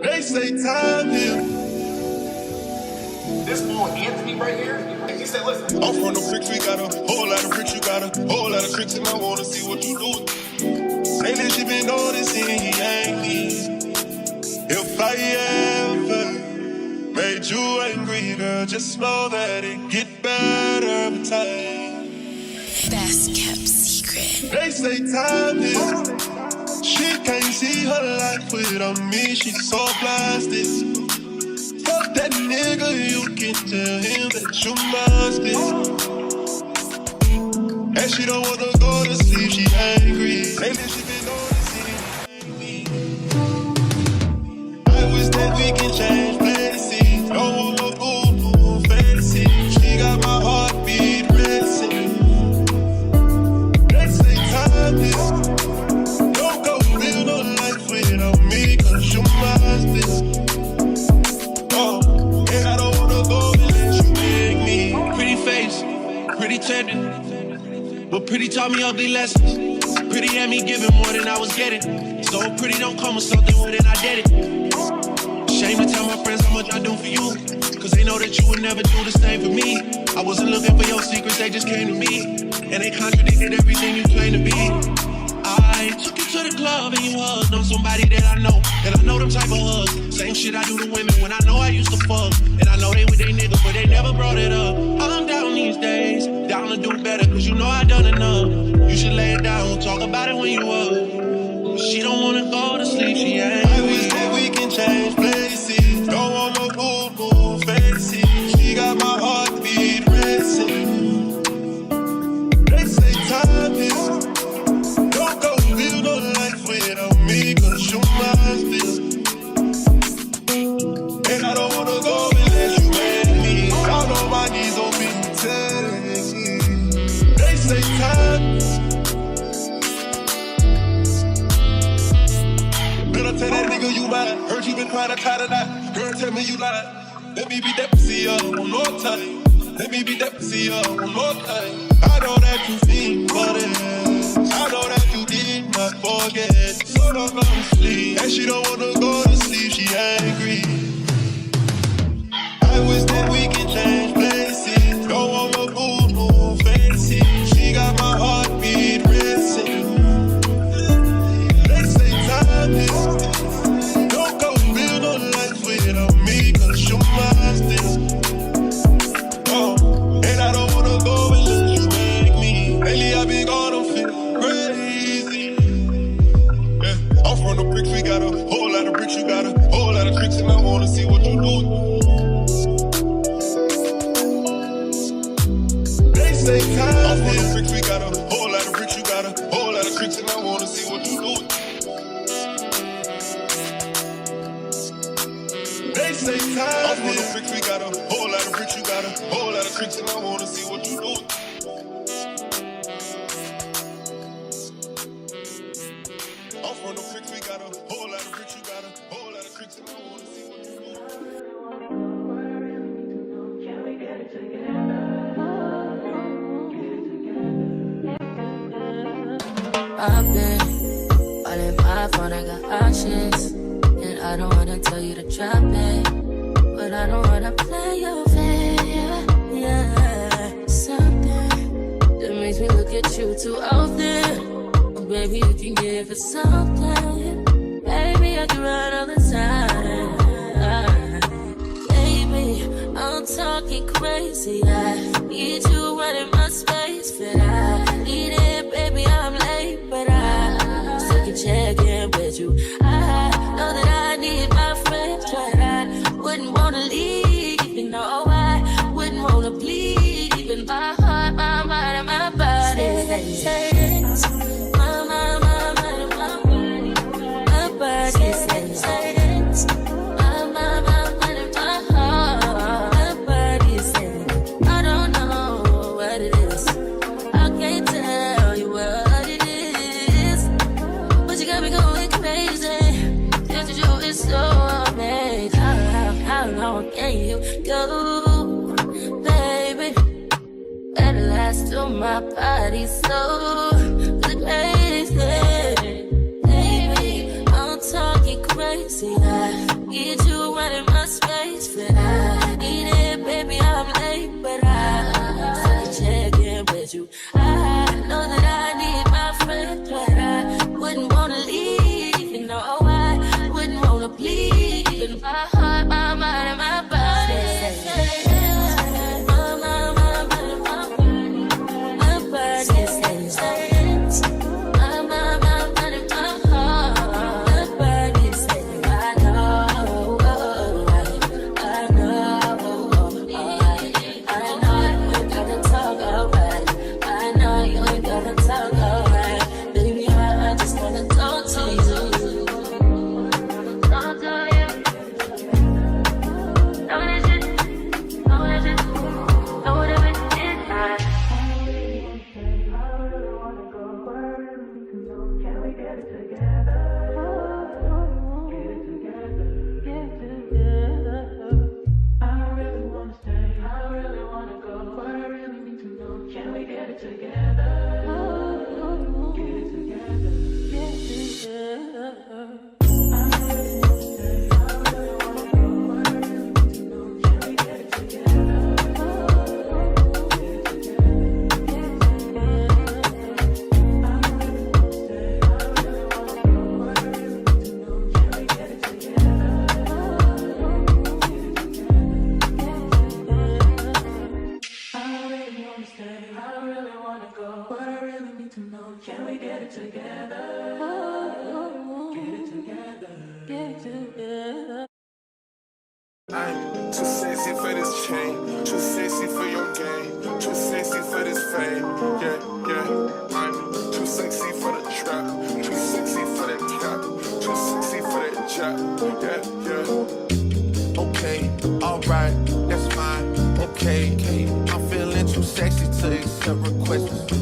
They say time here. This boy Anthony right here, he said, listen. I'm from the bricks, we got a whole lot of bricks, you got a whole lot of tricks, and I wanna see what you do. Lately she been noticing he ain't me. If I ever made you angry, girl, just know that it get better with time. Best kept secret. They say time is. She can't see her life without me, she's so plastic. Fuck that nigga, you can tell him that you must be. And she don't wanna go to sleep, she angry. Lately she been noticing me. I wish that we can change places. Don't want no boo-boo fantasy. She got my heartbeat racing. They say time is. Don't go live no life without me, cause you must be. And I don't wanna go unless you make me. Pretty face, pretty tempting, but pretty taught me ugly lessons. Pretty had me giving more than I was getting. So pretty don't come with something more than I did it. Shame to tell my friends how much I do for you, cause they know that you would never do the same for me. I wasn't looking for your secrets, they just came to me, and they contradicted everything you claim to be. I took you to the club and you hugged on somebody that I know, and I know them type of hugs. Same shit I do to women when I know I used to fuck, and I know they with they niggas, but they never brought it up. I'm down these days, down to do better, cause you know I done enough. You should lay it down, talk about it when you up. She don't wanna go to sleep, she ain't. I wish that we can change places. Don't want no boo-boo fantasy. She got my heartbeat racing. They say time is. Don't go live no life without me, cause you must be. And I don't wanna go unless you make me. Down on my knees on me, telling me. They say time. Better tell that nigga you mine. Heard you been trying to tie tonight. Girl, tell me you lied. Let me be that pussy up one more time. Let me be that pussy up one more time. I know that you think for this. I know that you did not forget. So don't go to sleep. And she don't wanna go to sleep, she angry. I wish that we can change places. Don't want no boo-boo fantasy. She got my heartbeat racing. They say time is. Don't go live no life without me, cause you must be. And I don't wanna go unless you make me. Lately I been gone, I'm feeling crazy. Yeah, I'm from the bricks, we got a whole lot of bricks, you got a whole lot of tricks, and I wanna see what you do. They say time. I'm from the bricks, we got a whole lot of bricks, you got a whole lot of tricks, and I wanna see what you do. They say time. I'm from the bricks, we got a whole lot of bricks, you got a whole lot of tricks, and I wanna see what you do. I'm from the bricks, we got a whole lot of bricks, you got a whole lot of tricks, and I wanna see what you do. I've been all in my phone, I got options, and I don't wanna tell you to drop it, but I don't wanna play your fair. Yeah, something that makes me look at you too often. Oh, baby, you can give it something. Baby, I can run all the time. Baby, I'm talking crazy. I need you running my space, but I need it, baby. I'm late, but I still can check in with you. I know that I need my friends, but I wouldn't wanna leave. You know, I wouldn't wanna bleed. Even my heart, my mind, and my body. Say it. My mind, and my body. My body says it. My mind, and my heart. My body says it. I don't know what it is. I can't tell you what it is. But you got me going crazy. Just to do is so amazing. How long can you go, baby? At last till my body so crazy. Baby, I'm talking Can we get it together? Get it together. Get it together. Can we get it together? Get it together. Get it together. I'm too sexy for this chain, too sexy for your game, too sexy for this fame. Yeah, yeah. I'm too sexy for the trap, too sexy for that cap, too sexy for that jack. Yeah, yeah. Okay, alright, that's fine. Okay, I'm feeling too sexy to accept requests.